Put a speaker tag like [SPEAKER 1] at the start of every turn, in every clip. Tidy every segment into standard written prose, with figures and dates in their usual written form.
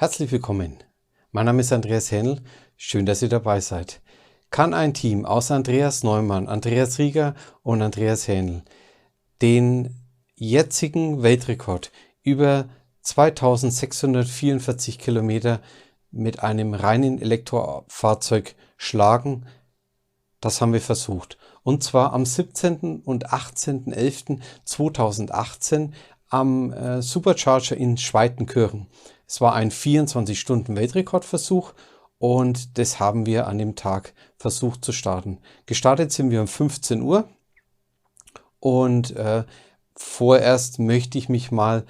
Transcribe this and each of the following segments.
[SPEAKER 1] Herzlich willkommen. Mein Name ist Andreas Hähnel. Schön, dass ihr dabei seid. Kann ein Team aus Andreas Neumann, Andreas Rieger und Andreas Hähnel den jetzigen Weltrekord über 2644 Kilometer mit einem reinen Elektrofahrzeug schlagen? Das haben wir versucht. Und zwar am 17. und 18.11.2018 am Supercharger in Schweitenkirchen. Es war ein 24-Stunden-Weltrekordversuch und das haben wir an dem Tag versucht zu starten. Gestartet sind wir um 15 Uhr und vorerst möchte ich mich mal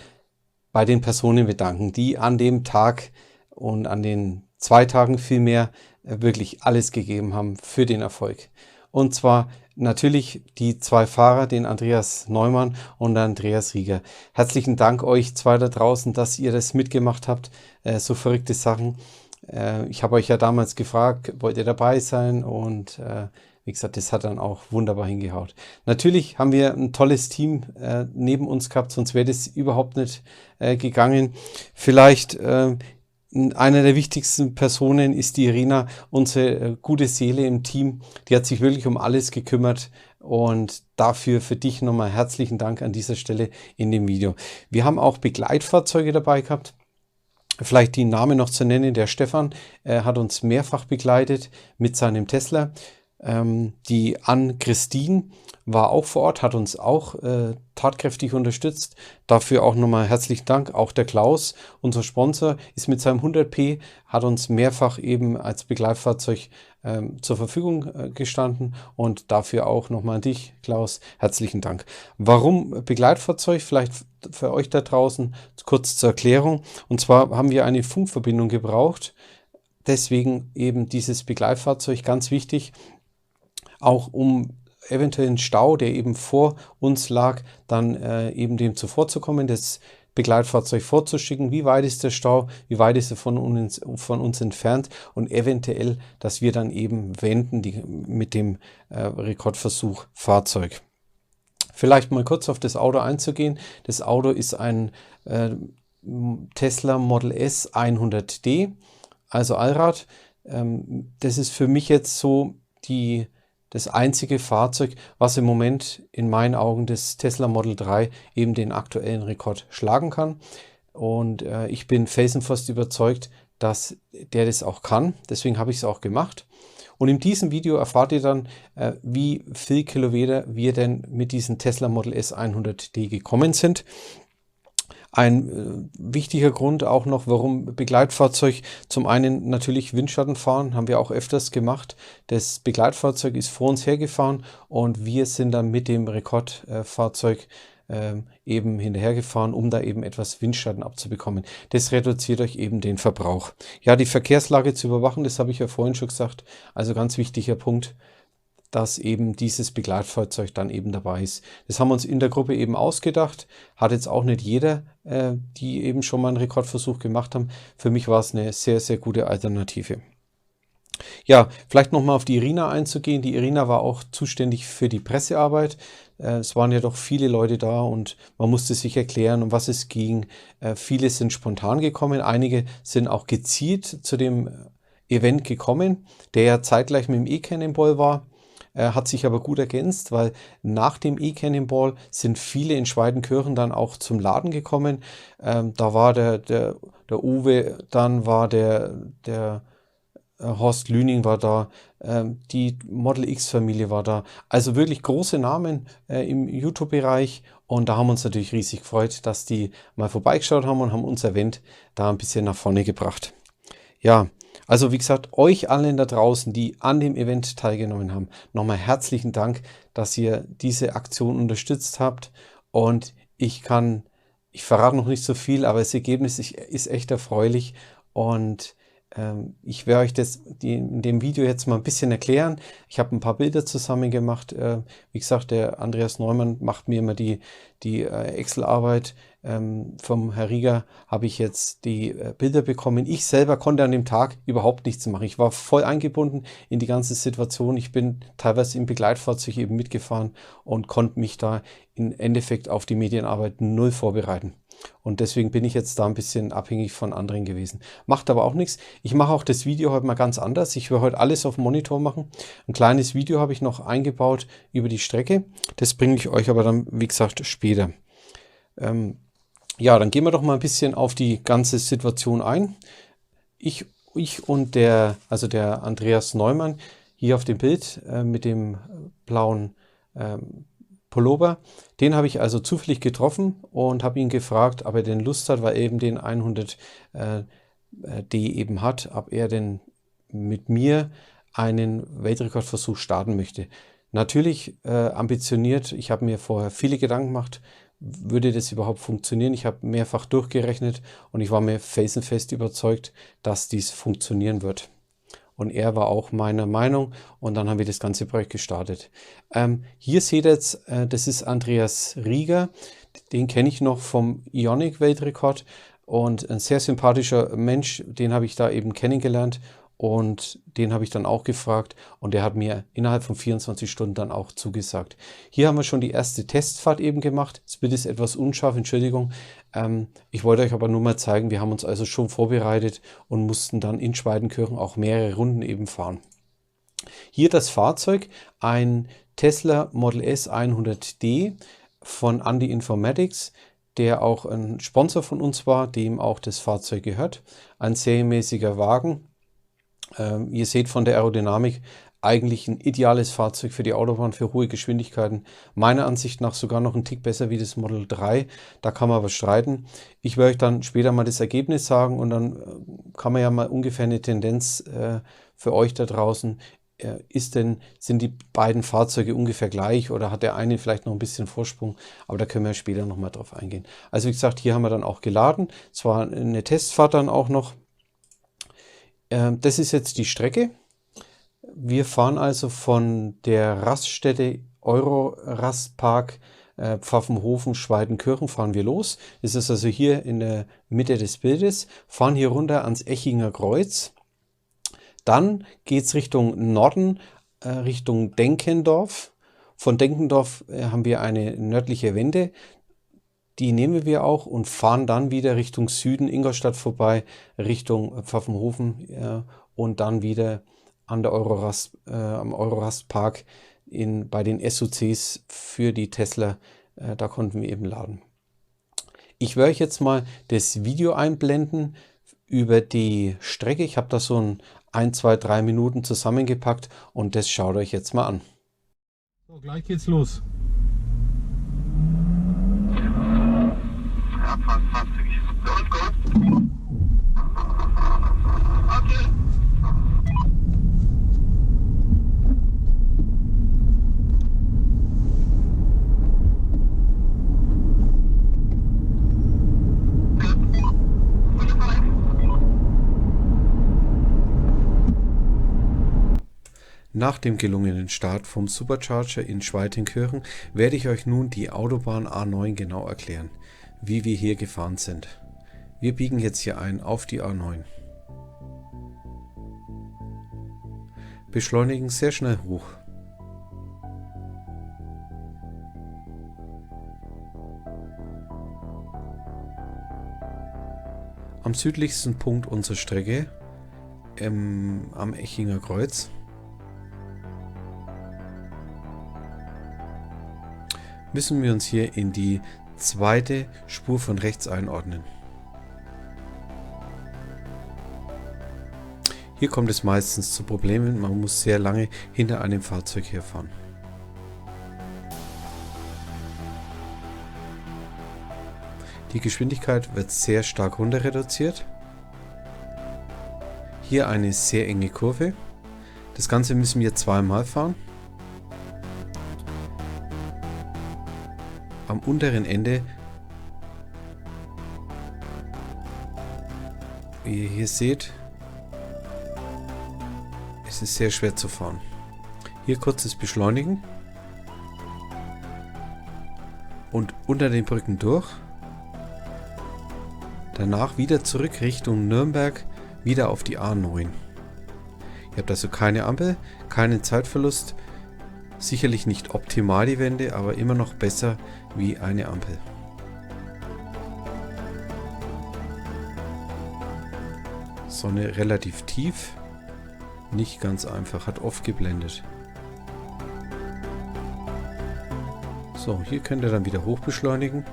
[SPEAKER 1] bei den Personen bedanken, die an dem Tag und an den 2 Tagen vielmehr wirklich alles gegeben haben für den Erfolg. Und zwar natürlich die 2 Fahrer, den Andreas Neumann und Andreas Rieger. Herzlichen Dank euch 2 da draußen, dass ihr das mitgemacht habt, so verrückte Sachen. Ich habe euch ja damals gefragt, wollt ihr dabei sein? Und wie gesagt, das hat dann auch wunderbar hingehaut. Natürlich haben wir ein tolles Team neben uns gehabt, sonst wäre das überhaupt nicht gegangen. Vielleicht eine der wichtigsten Personen ist die Irina, unsere gute Seele im Team. Die hat sich wirklich um alles gekümmert und dafür für dich nochmal herzlichen Dank an dieser Stelle in dem Video. Wir haben auch Begleitfahrzeuge dabei gehabt. Vielleicht die Namen noch zu nennen. Der Stefan hat uns mehrfach begleitet mit seinem Tesla. Die Ann-Christine war auch vor Ort, hat uns auch tatkräftig unterstützt. Dafür auch nochmal herzlichen Dank. Auch der Klaus, unser Sponsor, ist mit seinem 100p, hat uns mehrfach eben als Begleitfahrzeug zur Verfügung gestanden. Und dafür auch nochmal an dich, Klaus, herzlichen Dank. Warum Begleitfahrzeug? Vielleicht für euch da draußen kurz zur Erklärung. Und zwar haben wir eine Funkverbindung gebraucht. Deswegen eben dieses Begleitfahrzeug ganz wichtig. Auch um eventuell einen Stau, der eben vor uns lag, dann eben dem zuvorzukommen, das Begleitfahrzeug vorzuschicken. Wie weit ist der Stau? Wie weit ist er von uns entfernt? Und eventuell, dass wir dann eben wenden mit dem Rekordversuch Fahrzeug. Vielleicht mal kurz auf das Auto einzugehen. Das Auto ist ein Tesla Model S 100D, also Allrad. Das ist für mich jetzt so das einzige Fahrzeug, was im Moment in meinen Augen das Tesla Model 3 eben den aktuellen Rekord schlagen kann. Und ich bin felsenfest überzeugt, dass der das auch kann. Deswegen habe ich es auch gemacht. Und in diesem Video erfahrt ihr dann, wie viel Kilometer wir denn mit diesem Tesla Model S 100D gekommen sind. Ein wichtiger Grund auch noch, warum Begleitfahrzeug, zum einen natürlich Windschatten fahren, haben wir auch öfters gemacht. Das Begleitfahrzeug ist vor uns hergefahren und wir sind dann mit dem Rekordfahrzeug eben hinterhergefahren, um da eben etwas Windschatten abzubekommen. Das reduziert euch eben den Verbrauch. Ja, die Verkehrslage zu überwachen, das habe ich ja vorhin schon gesagt, also ganz wichtiger Punkt, dass eben dieses Begleitfahrzeug dann eben dabei ist. Das haben wir uns in der Gruppe eben ausgedacht. Hat jetzt auch nicht jeder, die eben schon mal einen Rekordversuch gemacht haben. Für mich war es eine sehr, sehr gute Alternative. Ja, vielleicht nochmal auf die Irina einzugehen. Die Irina war auch zuständig für die Pressearbeit. Es waren ja doch viele Leute da und man musste sich erklären, um was es ging. Viele sind spontan gekommen. Einige sind auch gezielt zu dem Event gekommen, der ja zeitgleich mit dem E-Cannonball war. Hat sich aber gut ergänzt, weil nach dem E-Cannonball sind viele in Schweitenkirchen dann auch zum Laden gekommen. Da war der Uwe, dann war der Horst Lüning war da, die Model X-Familie war da. Also wirklich große Namen im YouTube-Bereich und da haben wir uns natürlich riesig gefreut, dass die mal vorbeigeschaut haben und haben unser Event da ein bisschen nach vorne gebracht. Ja, also wie gesagt, euch allen da draußen, die an dem Event teilgenommen haben, nochmal herzlichen Dank, dass ihr diese Aktion unterstützt habt. Und ich verrate noch nicht so viel, aber das Ergebnis ist echt erfreulich. Und ich werde euch das in dem Video jetzt mal ein bisschen erklären. Ich habe ein paar Bilder zusammen gemacht. Wie gesagt, der Andreas Neumann macht mir immer die Excel-Arbeit. Vom Herr Rieger habe ich jetzt die Bilder bekommen. Ich selber konnte an dem Tag überhaupt nichts machen. Ich war voll eingebunden in die ganze Situation. Ich bin teilweise im Begleitfahrzeug eben mitgefahren und konnte mich da im Endeffekt auf die Medienarbeit null vorbereiten. Und deswegen bin ich jetzt da ein bisschen abhängig von anderen gewesen. Macht aber auch nichts. Ich mache auch das Video heute mal ganz anders. Ich will heute alles auf dem Monitor machen. Ein kleines Video habe ich noch eingebaut über die Strecke. Das bringe ich euch aber dann, wie gesagt, später. Ja, dann gehen wir doch mal ein bisschen auf die ganze Situation ein. Ich und der Andreas Neumann hier auf dem Bild mit dem blauen Pullover, den habe ich also zufällig getroffen und habe ihn gefragt, ob er denn Lust hat, weil er eben den 100D eben hat, ob er denn mit mir einen Weltrekordversuch starten möchte. Natürlich ambitioniert, ich habe mir vorher viele Gedanken gemacht, würde das überhaupt funktionieren? Ich habe mehrfach durchgerechnet und ich war mir felsenfest überzeugt, dass dies funktionieren wird. Und er war auch meiner Meinung und dann haben wir das ganze Projekt gestartet. Hier seht ihr jetzt, das ist Andreas Rieger, den kenne ich noch vom Ionic-Weltrekord und ein sehr sympathischer Mensch, den habe ich da eben kennengelernt und den habe ich dann auch gefragt und der hat mir innerhalb von 24 Stunden dann auch zugesagt. Hier haben wir schon die erste Testfahrt eben gemacht. Das Bild ist etwas unscharf, Entschuldigung. Ich wollte euch aber nur mal zeigen, wir haben uns also schon vorbereitet und mussten dann in Schweidenkirchen auch mehrere Runden eben fahren. Hier das Fahrzeug, ein Tesla Model S 100D von Andy Informatics, der auch ein Sponsor von uns war, dem auch das Fahrzeug gehört. Ein serienmäßiger Wagen. Ihr seht von der Aerodynamik eigentlich ein ideales Fahrzeug für die Autobahn, für hohe Geschwindigkeiten. Meiner Ansicht nach sogar noch ein Tick besser wie das Model 3. Da kann man aber streiten. Ich werde euch dann später mal das Ergebnis sagen und dann kann man ja mal ungefähr eine Tendenz für euch da draußen. Sind die beiden Fahrzeuge ungefähr gleich oder hat der eine vielleicht noch ein bisschen Vorsprung? Aber da können wir später nochmal drauf eingehen. Also wie gesagt, hier haben wir dann auch geladen. Es war eine Testfahrt dann auch noch. Das ist jetzt die Strecke. Wir fahren also von der Raststätte Eurorastpark Pfaffenhofen, Schweidenkirchen fahren wir los. Das ist also hier in der Mitte des Bildes. Fahren hier runter ans Echinger Kreuz. Dann geht es Richtung Norden, Richtung Denkendorf. Von Denkendorf haben wir eine nördliche Wende. Die nehmen wir auch und fahren dann wieder Richtung Süden, Ingolstadt vorbei, Richtung Pfaffenhofen und dann wieder an der am Eurorastpark bei den SUCs für die Tesla. Da konnten wir eben laden. Ich werde euch jetzt mal das Video einblenden über die Strecke. Ich habe da so 1, 2, 3 Minuten zusammengepackt und das schaut euch jetzt mal an.
[SPEAKER 2] So, gleich geht's los.
[SPEAKER 3] Ja, fahren zügig. Los, go. Okay.
[SPEAKER 1] Nach dem gelungenen Start vom Supercharger in Schweidenkirchen werde ich euch nun die Autobahn A9 genau erklären, wie wir hier gefahren sind. Wir biegen jetzt hier ein auf die A9. Beschleunigen sehr schnell hoch. Am südlichsten Punkt unserer Strecke, am Echinger Kreuz, müssen wir uns hier in die zweite Spur von rechts einordnen. Hier kommt es meistens zu Problemen, man muss sehr lange hinter einem Fahrzeug herfahren. Die Geschwindigkeit wird sehr stark runter reduziert. Hier eine sehr enge Kurve. Das Ganze müssen wir zweimal fahren. Am unteren Ende, wie ihr hier seht, ist es sehr schwer zu fahren. Hier kurzes Beschleunigen und unter den Brücken durch. Danach wieder zurück Richtung Nürnberg, wieder auf die A9. Ihr habt also keine Ampel, keinen Zeitverlust. Sicherlich nicht optimal die Wende, aber immer noch besser wie eine Ampel. Sonne relativ tief. Nicht ganz einfach, hat oft geblendet. So, hier könnt ihr dann wieder hochbeschleunigen.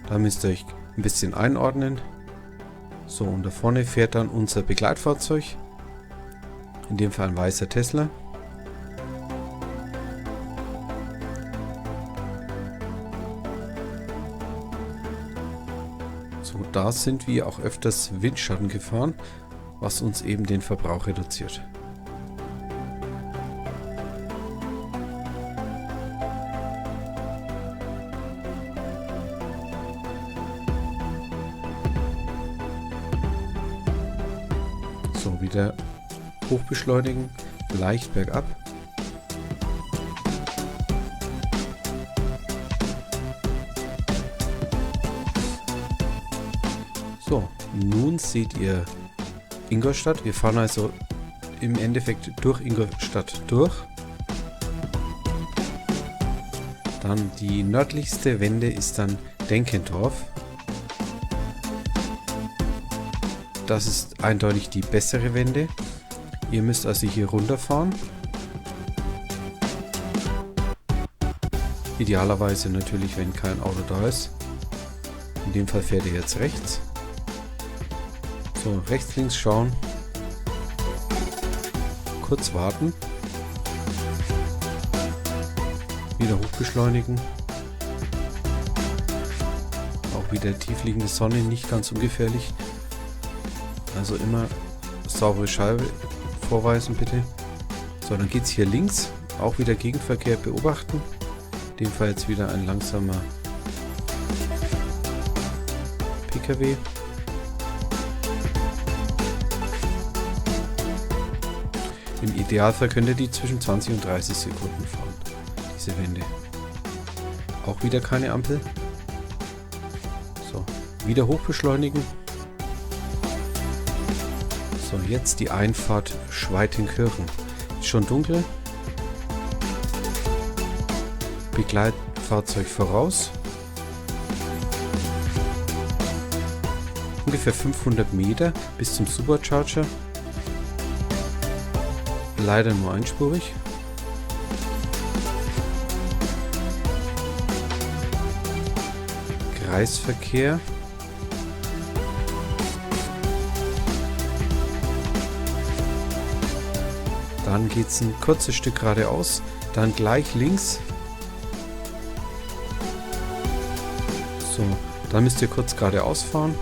[SPEAKER 1] Da müsst ihr euch ein bisschen einordnen. So, und da vorne fährt dann unser Begleitfahrzeug. In dem Fall ein weißer Tesla. So, da sind wir auch öfters Windschatten gefahren, was uns eben den Verbrauch reduziert. So, wieder hochbeschleunigen, leicht bergab. So, nun seht ihr Ingolstadt. Wir fahren also im Endeffekt durch Ingolstadt durch. Dann die nördlichste Wende ist dann Denkendorf. Das ist eindeutig die bessere Wende. Ihr müsst also hier runterfahren. Idealerweise natürlich, wenn kein Auto da ist. In dem Fall fährt ihr jetzt rechts. So, rechts, links schauen. Kurz warten. Wieder hochbeschleunigen. Auch wieder tiefliegende Sonne, nicht ganz ungefährlich. Also immer saubere Scheibe vorweisen bitte. So, dann geht es hier links. Auch wieder Gegenverkehr beobachten. In dem Fall jetzt wieder ein langsamer PKW. Im Idealfall könnt ihr die zwischen 20 und 30 Sekunden fahren, diese Wende. Auch wieder keine Ampel. So, wieder hochbeschleunigen. So, jetzt die Einfahrt Schweitenkirchen. Ist schon dunkel. Begleitfahrzeug voraus. Ungefähr 500 Meter bis zum Supercharger. Leider nur einspurig. Kreisverkehr. Dann geht es ein kurzes Stück geradeaus, dann gleich links. So, dann müsst ihr kurz geradeaus fahren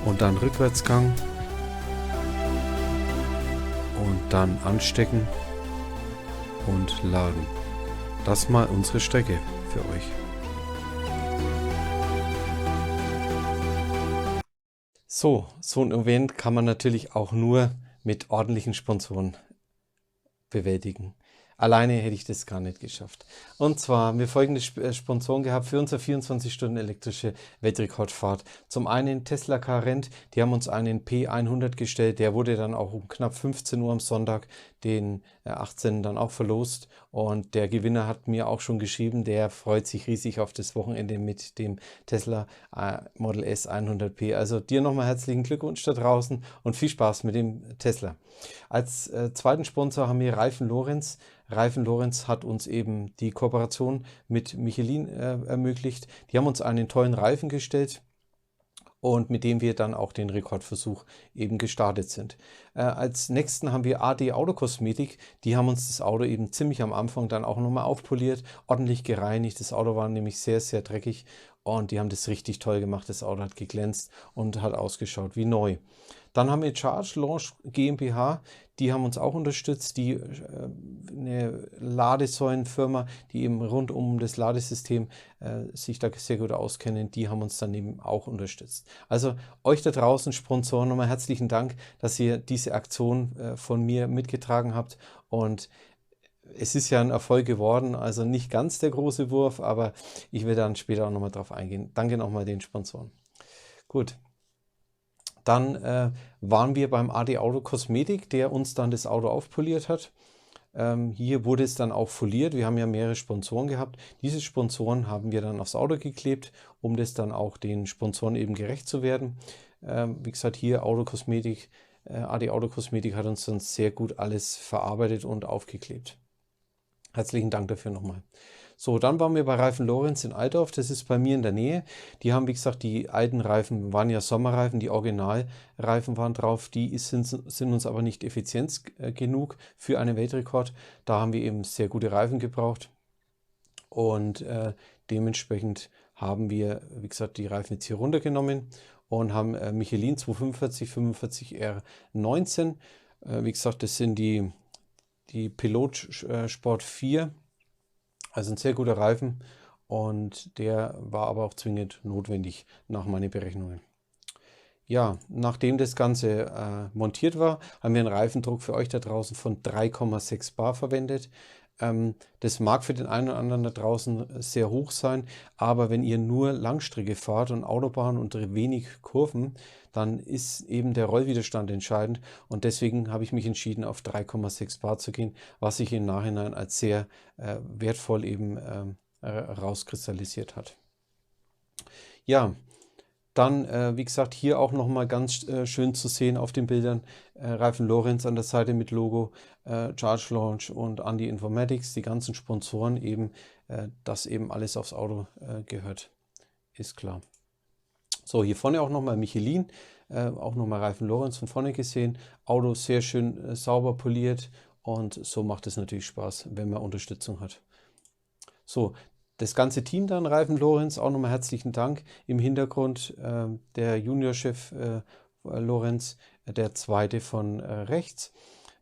[SPEAKER 1] und dann Rückwärtsgang. Und dann anstecken und laden. Das mal unsere Strecke für euch. So ein Event kann man natürlich auch nur mit ordentlichen Sponsoren bewältigen. Alleine hätte ich das gar nicht geschafft. Und zwar haben wir folgende Sponsoren gehabt für unsere 24 Stunden elektrische Weltrekordfahrt. Zum einen Tesla Car Rent, die haben uns einen P100 gestellt. Der wurde dann auch um knapp 15 Uhr am Sonntag, den 18. dann auch verlost. Und der Gewinner hat mir auch schon geschrieben, der freut sich riesig auf das Wochenende mit dem Tesla Model S 100p. Also dir nochmal herzlichen Glückwunsch da draußen und viel Spaß mit dem Tesla. Als zweiten Sponsor haben wir Reifen Lorenz. Reifen Lorenz hat uns eben die Kooperation mit Michelin ermöglicht. Die haben uns einen tollen Reifen gestellt und mit dem wir dann auch den Rekordversuch eben gestartet sind. Als nächsten haben wir AD Autokosmetik. Die haben uns das Auto eben ziemlich am Anfang dann auch nochmal aufpoliert, ordentlich gereinigt. Das Auto war nämlich sehr, sehr dreckig und die haben das richtig toll gemacht. Das Auto hat geglänzt und hat ausgeschaut wie neu. Dann haben wir Charge Launch GmbH, die haben uns auch unterstützt, die eine Ladesäulenfirma, die eben rund um das Ladesystem sich da sehr gut auskennen, die haben uns dann eben auch unterstützt. Also euch da draußen Sponsoren nochmal herzlichen Dank, dass ihr diese Aktion von mir mitgetragen habt und es ist ja ein Erfolg geworden, also nicht ganz der große Wurf, aber ich will dann später auch nochmal drauf eingehen. Danke nochmal den Sponsoren. Gut. Dann waren wir beim AD Auto Kosmetik, der uns dann das Auto aufpoliert hat. Hier wurde es dann auch foliert. Wir haben ja mehrere Sponsoren gehabt. Diese Sponsoren haben wir dann aufs Auto geklebt, um das dann auch den Sponsoren eben gerecht zu werden. Wie gesagt, hier Autokosmetik, AD Autokosmetik hat uns dann sehr gut alles verarbeitet und aufgeklebt. Herzlichen Dank dafür nochmal. So, dann waren wir bei Reifen Lorenz in Altdorf. Das ist bei mir in der Nähe. Die haben, wie gesagt, die alten Reifen waren ja Sommerreifen, die Originalreifen waren drauf. Die sind uns aber nicht effizient genug für einen Weltrekord. Da haben wir eben sehr gute Reifen gebraucht. Und dementsprechend haben wir, wie gesagt, die Reifen jetzt hier runtergenommen und haben Michelin 245 45 R19. Wie gesagt, das sind die Pilot Sport 4. Also ein sehr guter Reifen und der war aber auch zwingend notwendig nach meinen Berechnungen. Ja, nachdem das Ganze montiert war, haben wir einen Reifendruck für euch da draußen von 3,6 bar verwendet. Das mag für den einen oder anderen da draußen sehr hoch sein, aber wenn ihr nur Langstrecke fahrt und Autobahn und wenig Kurven, dann ist eben der Rollwiderstand entscheidend und deswegen habe ich mich entschieden, auf 3,6 bar zu gehen, was sich im Nachhinein als sehr wertvoll eben rauskristallisiert hat. Ja, dann, wie gesagt, hier auch nochmal ganz schön zu sehen auf den Bildern, Reifen Lorenz an der Seite mit Logo, Charge Launch und Andy Informatics, die ganzen Sponsoren eben, dass eben alles aufs Auto gehört, ist klar. So, hier vorne auch nochmal Michelin, auch nochmal Reifen Lorenz von vorne gesehen, Auto sehr schön sauber poliert und so macht es natürlich Spaß, wenn man Unterstützung hat. So, das ganze Team dann, Reifen Lorenz, auch nochmal herzlichen Dank. Im Hintergrund der Juniorchef Lorenz, der zweite von rechts.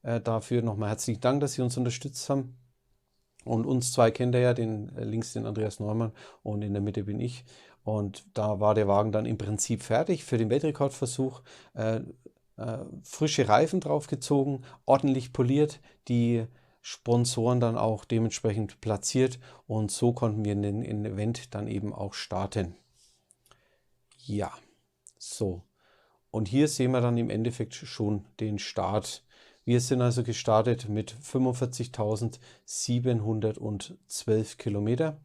[SPEAKER 1] Dafür nochmal herzlichen Dank, dass Sie uns unterstützt haben. Und uns zwei kennt ihr ja, links den Andreas Neumann und in der Mitte bin ich. Und da war der Wagen dann im Prinzip fertig für den Weltrekordversuch. Frische Reifen draufgezogen, ordentlich poliert, die Sponsoren dann auch dementsprechend platziert und so konnten wir den Event dann eben auch starten. Ja, so. Und hier sehen wir dann im Endeffekt schon den Start. Wir sind also gestartet mit 45.712 Kilometer.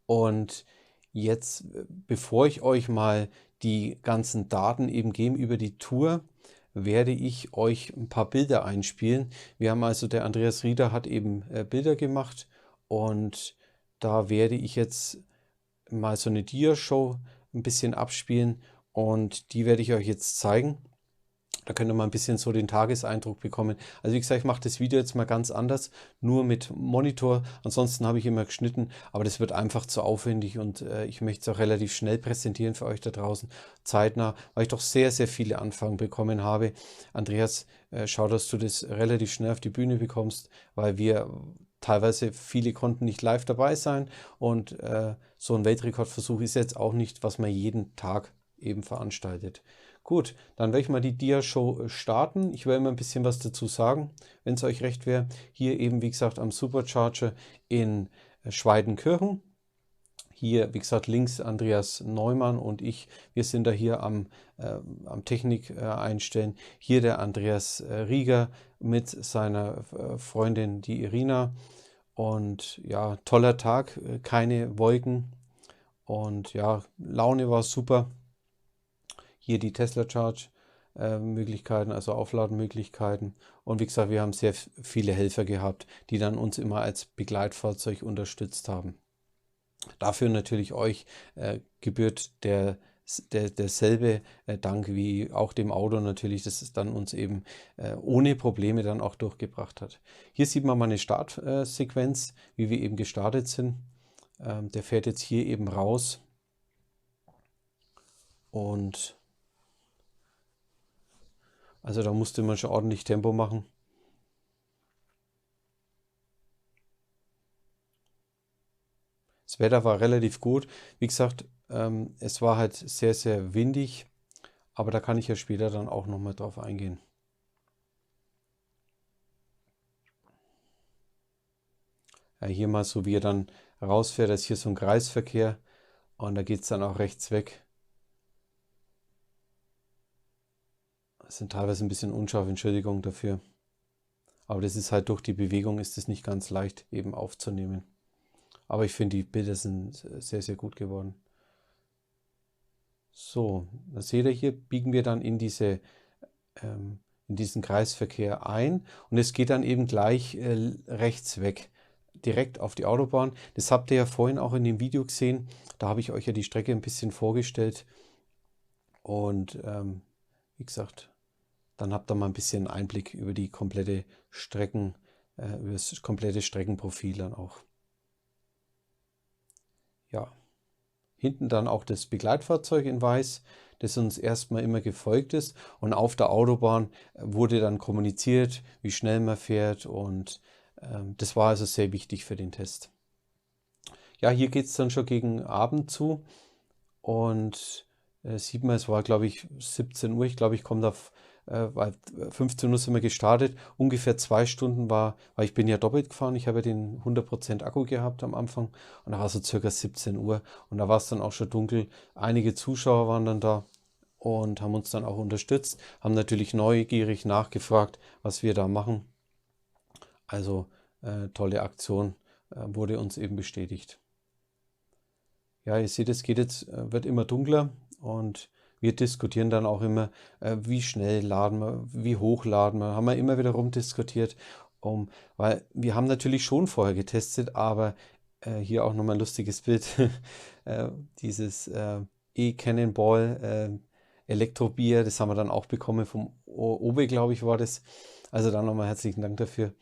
[SPEAKER 1] Und jetzt, bevor ich euch mal die ganzen Daten eben gebe über die Tour, werde ich euch ein paar Bilder einspielen. Wir haben also, der Andreas Rieder hat eben Bilder gemacht und da werde ich jetzt mal so eine Dia-Show ein bisschen abspielen und die werde ich euch jetzt zeigen. Da könnt ihr mal ein bisschen so den Tageseindruck bekommen. Also wie gesagt, ich mache das Video jetzt mal ganz anders, nur mit Monitor. Ansonsten habe ich immer geschnitten, aber das wird einfach zu aufwendig und ich möchte es auch relativ schnell präsentieren für euch da draußen, zeitnah, weil ich doch sehr, sehr viele Anfragen bekommen habe. Andreas, schau, dass du das relativ schnell auf die Bühne bekommst, weil wir teilweise, viele konnten nicht live dabei sein und so ein Weltrekordversuch ist jetzt auch nicht, was man jeden Tag eben veranstaltet. Gut, dann werde ich mal die Dia-Show starten. Ich werde mal ein bisschen was dazu sagen, wenn es euch recht wäre. Hier eben, wie gesagt, am Supercharger in Schweidenkirchen. Hier, wie gesagt, links Andreas Neumann und ich. Wir sind da hier am Technik einstellen. Hier der Andreas Rieger mit seiner Freundin, die Irina. Und ja, toller Tag, keine Wolken. Und ja, Laune war super. Hier die Tesla Charge Möglichkeiten, also Aufladenmöglichkeiten. Und wie gesagt, wir haben sehr viele Helfer gehabt, die dann uns immer als Begleitfahrzeug unterstützt haben. Dafür natürlich euch gebührt derselbe Dank wie auch dem Auto natürlich, das es dann uns eben ohne Probleme dann auch durchgebracht hat. Hier sieht man mal eine Startsequenz, wie wir eben gestartet sind. Der fährt jetzt hier eben raus und also da musste man schon ordentlich Tempo machen. Das Wetter war relativ gut. Wie gesagt, es war halt sehr, sehr windig, aber da kann ich ja später dann auch nochmal drauf eingehen. Ja, hier mal so, wie er dann rausfährt, da ist hier so ein Kreisverkehr und da geht es dann auch rechts weg. Das sind teilweise ein bisschen unscharf, Entschuldigung dafür. Aber das ist halt durch die Bewegung ist es nicht ganz leicht eben aufzunehmen. Aber ich finde, die Bilder sind sehr, sehr gut geworden. So, das seht ihr hier, biegen wir dann in diesen Kreisverkehr ein und es geht dann eben gleich rechts weg, direkt auf die Autobahn. Das habt ihr ja vorhin auch in dem Video gesehen. Da habe ich euch ja die Strecke ein bisschen vorgestellt. Und wie gesagt, dann habt ihr mal ein bisschen Einblick über die komplette über das komplette Streckenprofil dann auch. Ja, hinten dann auch das Begleitfahrzeug in weiß, das uns erstmal immer gefolgt ist. Und auf der Autobahn wurde dann kommuniziert, wie schnell man fährt. Und das war also sehr wichtig für den Test. Ja, hier geht es dann schon gegen Abend zu. Und sieht man, es war glaube ich 17 Uhr. Ich glaube, ich komme da, weil 15 Uhr sind wir gestartet. Ungefähr 2 Stunden weil ich bin ja doppelt gefahren. Ich habe ja den 100% Akku gehabt am Anfang. Und da war so circa 17 Uhr. Und da war es dann auch schon dunkel. Einige Zuschauer waren dann da und haben uns dann auch unterstützt. Haben natürlich neugierig nachgefragt, was wir da machen. Also tolle Aktion, wurde uns eben bestätigt. Ja, ihr seht, es wird immer dunkler und wir diskutieren dann auch immer, wie schnell laden wir, wie hoch laden wir. Haben wir immer wieder rumdiskutiert, weil wir haben natürlich schon vorher getestet, aber hier auch nochmal ein lustiges Bild. Dieses E-Cannonball Elektrobier, das haben wir dann auch bekommen vom Obe, glaube ich, war das. Also dann nochmal herzlichen Dank dafür.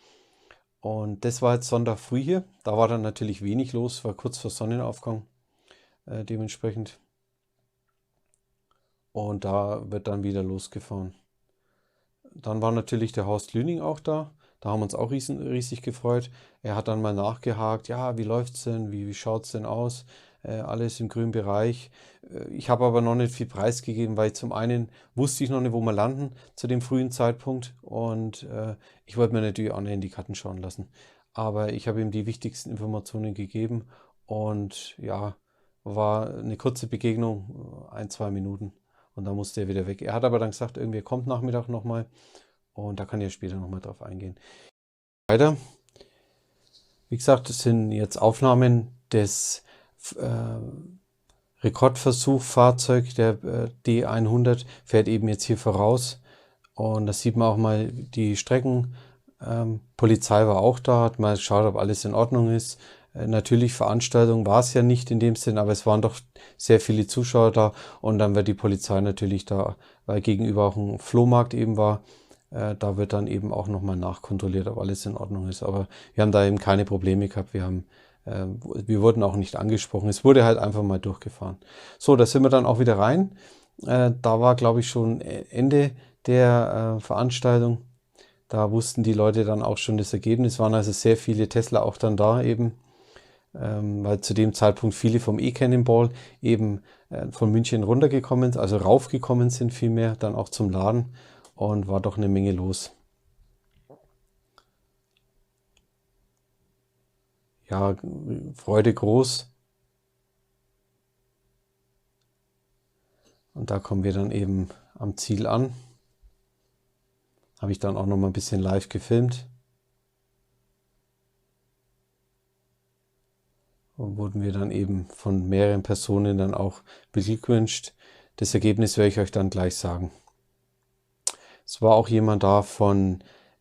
[SPEAKER 1] Und das war jetzt Sonntag früh hier. Da war dann natürlich wenig los, war kurz vor Sonnenaufgang. Dementsprechend. Und da wird dann wieder losgefahren. Dann war natürlich der Horst Lüning auch da. Da haben wir uns auch riesig gefreut. Er hat dann mal nachgehakt, ja, wie läuft es denn, wie schaut es denn aus? Alles im grünen Bereich. Ich habe aber noch nicht viel preisgegeben, weil zum einen wusste ich noch nicht, wo wir landen zu dem frühen Zeitpunkt. Und ich wollte mir natürlich auch nicht in die Karten schauen lassen. Aber ich habe ihm die wichtigsten Informationen gegeben. Und ja, war eine kurze Begegnung, 1, 2 Minuten und dann musste er wieder weg. Er hat aber dann gesagt, irgendwie kommt Nachmittag nochmal und da kann ich später nochmal drauf eingehen. Weiter. Wie gesagt, das sind jetzt Aufnahmen des Rekordversuch-Fahrzeug, der D100 fährt eben jetzt hier voraus und da sieht man auch mal die Strecken. Polizei war auch da, hat mal geschaut, ob alles in Ordnung ist. Natürlich, Veranstaltung war es ja nicht in dem Sinn, aber es waren doch sehr viele Zuschauer da und dann wird die Polizei natürlich da, weil gegenüber auch ein Flohmarkt eben war, da wird dann eben auch nochmal nachkontrolliert, ob alles in Ordnung ist. Aber wir haben da eben keine Probleme gehabt, wir wurden auch nicht angesprochen, es wurde halt einfach mal durchgefahren. So, da sind wir dann auch wieder rein. Da war, glaube ich, schon Ende der Veranstaltung. Da wussten die Leute dann auch schon das Ergebnis, waren also sehr viele Tesla auch dann da eben. Weil zu dem Zeitpunkt viele vom E-Cannonball eben von München runtergekommen, also raufgekommen sind vielmehr, dann auch zum Laden und war doch eine Menge los. Ja, Freude groß. Und da kommen wir dann eben am Ziel an. Habe ich dann auch noch mal ein bisschen live gefilmt. Und wurden wir dann eben von mehreren Personen dann auch beglückwünscht. Das Ergebnis werde ich euch dann gleich sagen. Es war auch jemand da vor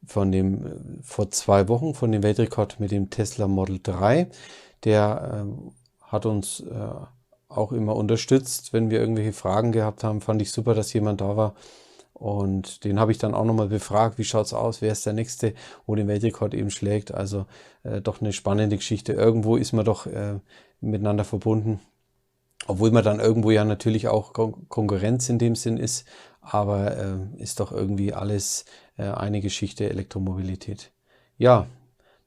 [SPEAKER 1] 2 Wochen von dem Weltrekord mit dem Tesla Model 3. Der hat uns auch immer unterstützt, wenn wir irgendwelche Fragen gehabt haben. Fand ich super, dass jemand da war. Und den habe ich dann auch nochmal befragt, wie schaut es aus, wer ist der Nächste, wo den Weltrekord eben schlägt. Also doch eine spannende Geschichte. Irgendwo ist man doch miteinander verbunden. Obwohl man dann irgendwo ja natürlich auch Konkurrenz in dem Sinn ist. Aber ist doch irgendwie alles eine Geschichte Elektromobilität. Ja,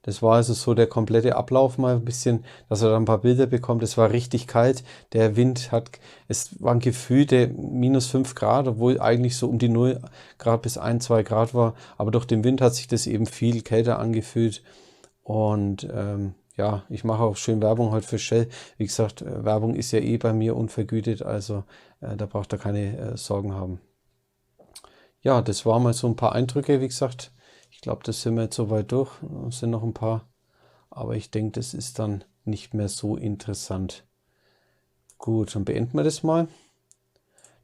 [SPEAKER 1] das war also so der komplette Ablauf mal ein bisschen, dass er da ein paar Bilder bekommt. Es war richtig kalt. Der Wind es waren gefühlte -5 Grad, obwohl eigentlich so um die 0 Grad bis 1, 2 Grad war. Aber durch den Wind hat sich das eben viel kälter angefühlt. Und ja, ich mache auch schön Werbung heute für Shell. Wie gesagt, Werbung ist ja eh bei mir unvergütet, also da braucht ihr keine Sorgen haben. Ja, das waren mal so ein paar Eindrücke, wie gesagt. Ich glaube, das sind wir jetzt soweit durch. Es sind noch ein paar, aber ich denke, das ist dann nicht mehr so interessant. Gut, dann beenden wir das mal.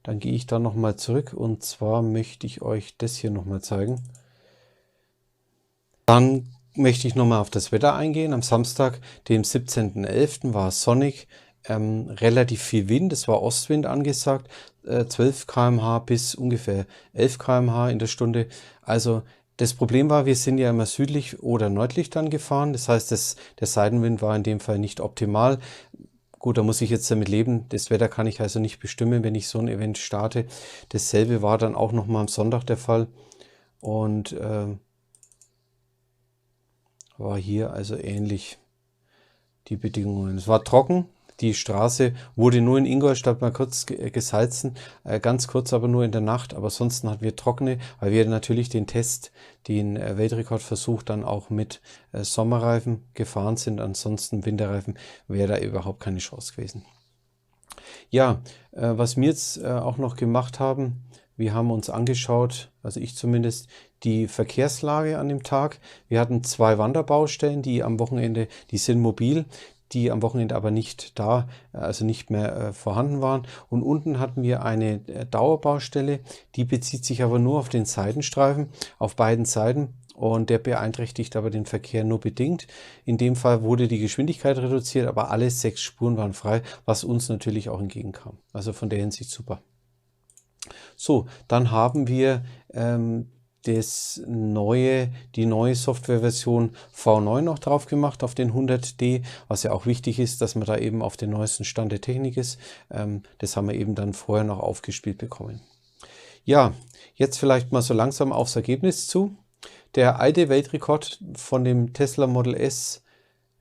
[SPEAKER 1] Dann gehe ich da nochmal zurück und zwar möchte ich euch das hier nochmal zeigen. Dann möchte ich nochmal auf das Wetter eingehen. Am Samstag, dem 17.11. war es sonnig, relativ viel Wind, es war Ostwind angesagt, 12 km/h bis ungefähr 11 km/h in der Stunde. Also das Problem war, wir sind ja immer südlich oder nördlich dann gefahren. Das heißt, der Seitenwind war in dem Fall nicht optimal. Gut, da muss ich jetzt damit leben. Das Wetter kann ich also nicht bestimmen, wenn ich so ein Event starte. Dasselbe war dann auch nochmal am Sonntag der Fall. Und war hier also ähnlich die Bedingungen. Es war trocken. Die Straße wurde nur in Ingolstadt mal kurz gesalzen, ganz kurz, aber nur in der Nacht. Aber ansonsten hatten wir trockene, weil wir natürlich den Weltrekordversuch dann auch mit Sommerreifen gefahren sind. Ansonsten Winterreifen wäre da überhaupt keine Chance gewesen. Ja, was wir jetzt auch noch gemacht haben, wir haben uns angeschaut, also ich zumindest, die Verkehrslage an dem Tag. Wir hatten 2 Wanderbaustellen, die am Wochenende, die sind mobil, die am Wochenende aber nicht da, also nicht mehr vorhanden waren. Und unten hatten wir eine Dauerbaustelle, die bezieht sich aber nur auf den Seitenstreifen, auf beiden Seiten. Und der beeinträchtigt aber den Verkehr nur bedingt. In dem Fall wurde die Geschwindigkeit reduziert, aber alle 6 Spuren waren frei, was uns natürlich auch entgegenkam. Also von der Hinsicht super. So, dann haben wir die neue Softwareversion V9 noch drauf gemacht auf den 100D, was ja auch wichtig ist, dass man da eben auf den neuesten Stand der Technik ist. Das haben wir eben dann vorher noch aufgespielt bekommen. Ja, jetzt vielleicht mal so langsam aufs Ergebnis zu. Der alte Weltrekord von dem Tesla Model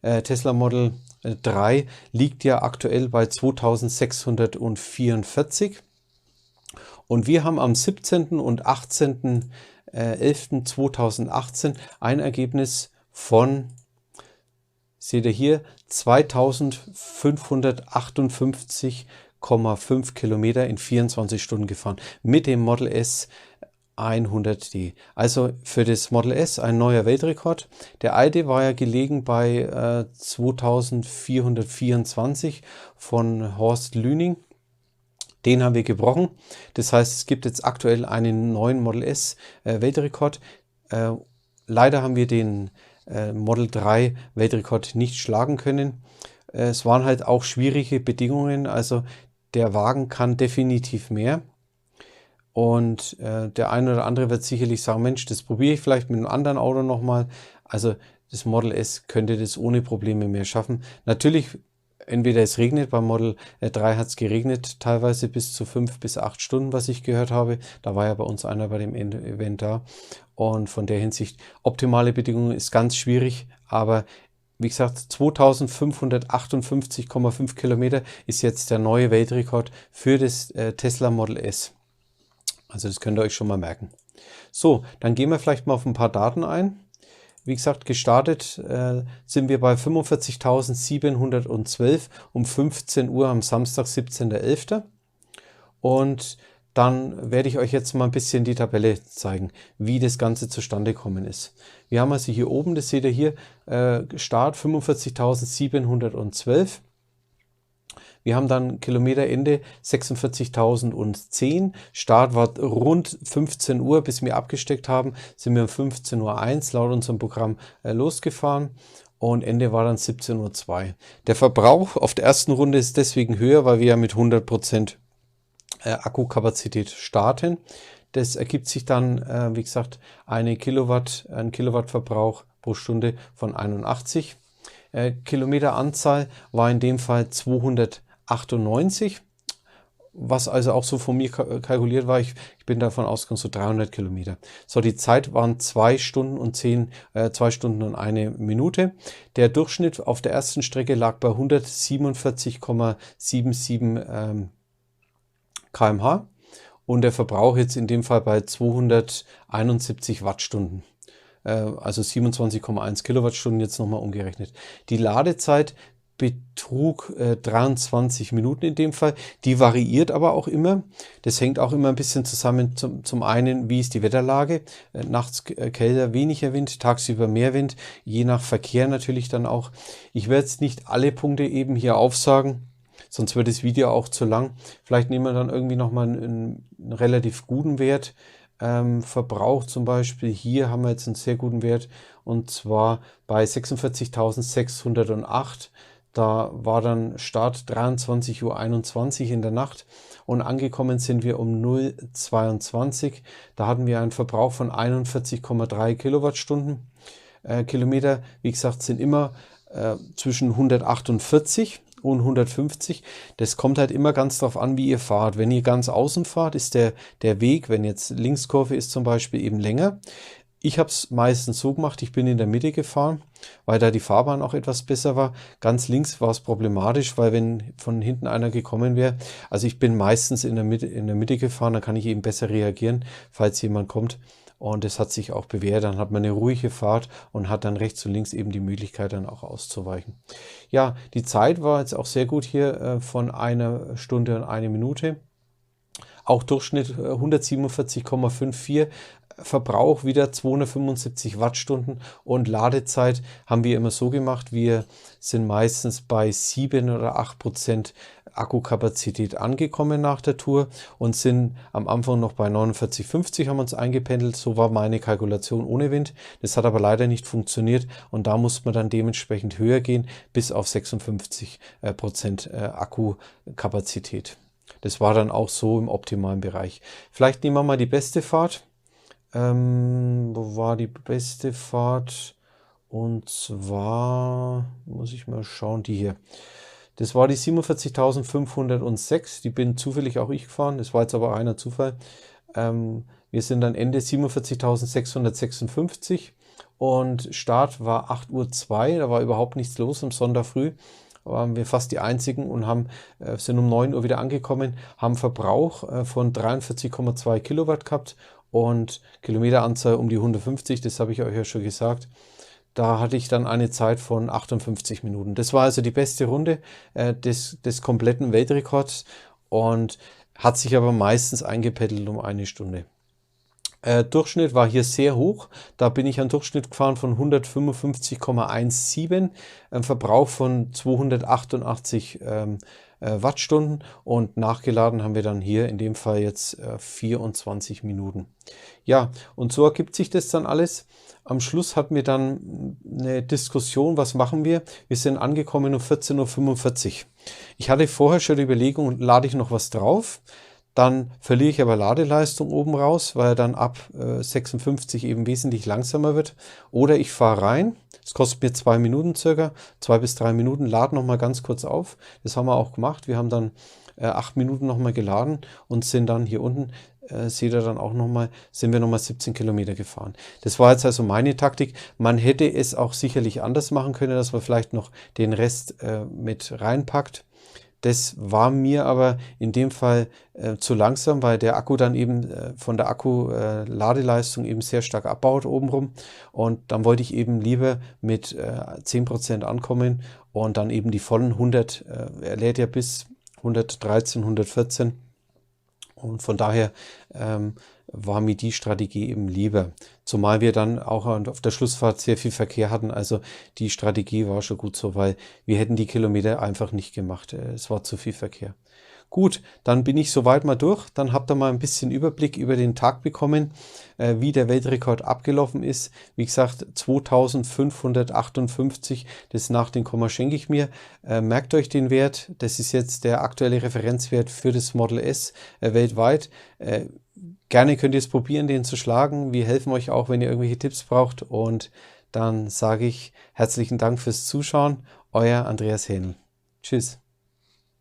[SPEAKER 1] 3 liegt ja aktuell bei 2644. Und wir haben am 17. und 18.11.2018 ein Ergebnis von, seht ihr hier, 2558,5 Kilometer in 24 Stunden gefahren mit dem Model S 100D. Also für das Model S ein neuer Weltrekord. Der alte war ja gelegen bei 2424 von Horst Lüning. Den haben wir gebrochen. Das heißt, es gibt jetzt aktuell einen neuen Model S Weltrekord. Leider haben wir den Model 3 Weltrekord nicht schlagen können. Es waren halt auch schwierige Bedingungen. Also der Wagen kann definitiv mehr. Und der eine oder andere wird sicherlich sagen, Mensch, das probiere ich vielleicht mit einem anderen Auto nochmal. Also das Model S könnte das ohne Probleme mehr schaffen. Natürlich, entweder es regnet, beim Model 3 hat es geregnet, teilweise bis zu 5 bis 8 Stunden, was ich gehört habe. Da war ja bei uns einer bei dem Event da. Und von der Hinsicht, optimale Bedingungen ist ganz schwierig, aber wie gesagt, 2558,5 Kilometer ist jetzt der neue Weltrekord für das Tesla Model S. Also das könnt ihr euch schon mal merken. So, dann gehen wir vielleicht mal auf ein paar Daten ein. Wie gesagt, gestartet sind wir bei 45.712 um 15 Uhr am Samstag, 17.11. Und dann werde ich euch jetzt mal ein bisschen die Tabelle zeigen, wie das Ganze zustande gekommen ist. Wir haben also hier oben, das seht ihr hier, Start 45.712. Wir haben dann Kilometerende 46.010. Start war rund 15 Uhr, bis wir abgesteckt haben, sind wir um 15.01 Uhr laut unserem Programm losgefahren und Ende war dann 17.02 Uhr. Der Verbrauch auf der ersten Runde ist deswegen höher, weil wir ja mit 100% Akkukapazität starten. Das ergibt sich dann, wie gesagt, ein Kilowattverbrauch pro Stunde von 81. Kilometeranzahl war in dem Fall 298, was also auch so von mir kalkuliert war. Ich bin davon ausgegangen, so 300 Kilometer. So, die Zeit waren 2 Stunden und 1 Minute. Der Durchschnitt auf der ersten Strecke lag bei 147,77 km/h und der Verbrauch jetzt in dem Fall bei 271 Wattstunden. Also 27,1 Kilowattstunden jetzt nochmal umgerechnet. Die Ladezeit betrug 23 Minuten in dem Fall. Die variiert aber auch immer. Das hängt auch immer ein bisschen zusammen. Zum einen, wie ist die Wetterlage? Nachts kälter, weniger Wind, tagsüber mehr Wind, je nach Verkehr natürlich dann auch. Ich werde jetzt nicht alle Punkte eben hier aufsagen, sonst wird das Video auch zu lang. Vielleicht nehmen wir dann irgendwie nochmal einen relativ guten Wert. Verbrauch zum Beispiel, hier haben wir jetzt einen sehr guten Wert, und zwar bei 46.608. Da war dann Start 23:21 Uhr in der Nacht und angekommen sind wir um 0:22 Uhr. Da hatten wir einen Verbrauch von 41,3 Kilowattstunden. Kilometer, wie gesagt, sind immer zwischen 148 und 150. Das kommt halt immer ganz drauf an, wie ihr fahrt. Wenn ihr ganz außen fahrt, ist der Weg, wenn jetzt Linkskurve ist zum Beispiel, eben länger. Ich habe es meistens so gemacht, ich bin in der Mitte gefahren, weil da die Fahrbahn auch etwas besser war. Ganz links war es problematisch, weil wenn von hinten einer gekommen wäre, also ich bin meistens in der Mitte gefahren, dann kann ich eben besser reagieren, falls jemand kommt. Und das hat sich auch bewährt. Dann hat man eine ruhige Fahrt und hat dann rechts und links eben die Möglichkeit, dann auch auszuweichen. Ja, die Zeit war jetzt auch sehr gut hier von 1 Stunde und 1 Minute. Auch Durchschnitt 147,54. Verbrauch wieder 275 Wattstunden und Ladezeit haben wir immer so gemacht, wir sind meistens bei 7 oder 8% Akkukapazität angekommen nach der Tour und sind am Anfang noch bei 49,50, haben uns eingependelt. So war meine Kalkulation ohne Wind. Das hat aber leider nicht funktioniert und da muss man dann dementsprechend höher gehen, bis auf 56% Akkukapazität. Das war dann auch so im optimalen Bereich. Vielleicht nehmen wir mal die beste Fahrt. Wo war die beste Fahrt? Und zwar, muss ich mal schauen, die hier. Das war die 47.506, die bin zufällig auch ich gefahren, das war jetzt aber einer Zufall. Wir sind dann Ende 47.656 und Start war 8:02 Uhr, da war überhaupt nichts los am Sonntag früh. Waren wir fast die einzigen und sind um 9 Uhr wieder angekommen, haben Verbrauch von 43,2 Kilowatt gehabt und Kilometeranzahl um die 150, das habe ich euch ja schon gesagt. Da hatte ich dann eine Zeit von 58 Minuten. Das war also die beste Runde des kompletten Weltrekords und hat sich aber meistens eingependelt um 1 Stunde. Durchschnitt war hier sehr hoch. Da bin ich einen Durchschnitt gefahren von 155,17, Verbrauch von 288 Wattstunden und nachgeladen haben wir dann hier in dem Fall jetzt 24 Minuten. Ja, und so ergibt sich das dann alles. Am Schluss hatten wir dann eine Diskussion, was machen wir? Wir sind angekommen um 14:45 Uhr. Ich hatte vorher schon die Überlegung, lade ich noch was drauf? Dann verliere ich aber Ladeleistung oben raus, weil er dann ab 56 eben wesentlich langsamer wird. Oder ich fahre rein, es kostet mir 2 Minuten circa, 2 bis 3 Minuten, lade nochmal ganz kurz auf. Das haben wir auch gemacht. Wir haben dann 8 Minuten nochmal geladen und sind dann hier unten, seht ihr dann auch nochmal, sind wir nochmal 17 Kilometer gefahren. Das war jetzt also meine Taktik. Man hätte es auch sicherlich anders machen können, dass man vielleicht noch den Rest mit reinpackt. Das war mir aber in dem Fall zu langsam, weil der Akku dann eben von der Akku-Ladeleistung eben sehr stark abbaut obenrum. Und dann wollte ich eben lieber mit 10% ankommen und dann eben die vollen 100, er lädt ja bis 113, 114. Und von daher war mir die Strategie eben lieber. Zumal wir dann auch auf der Schlussfahrt sehr viel Verkehr hatten. Also die Strategie war schon gut so, weil wir hätten die Kilometer einfach nicht gemacht. Es war zu viel Verkehr. Gut, dann bin ich soweit mal durch. Dann habt ihr mal ein bisschen Überblick über den Tag bekommen, wie der Weltrekord abgelaufen ist. Wie gesagt, 2558, das nach dem Komma schenke ich mir. Merkt euch den Wert, das ist jetzt der aktuelle Referenzwert für das Model S weltweit. Gerne könnt ihr es probieren, den zu schlagen. Wir helfen euch auch, wenn ihr irgendwelche Tipps braucht. Und dann sage ich herzlichen Dank fürs Zuschauen. Euer Andreas Hähnel. Tschüss.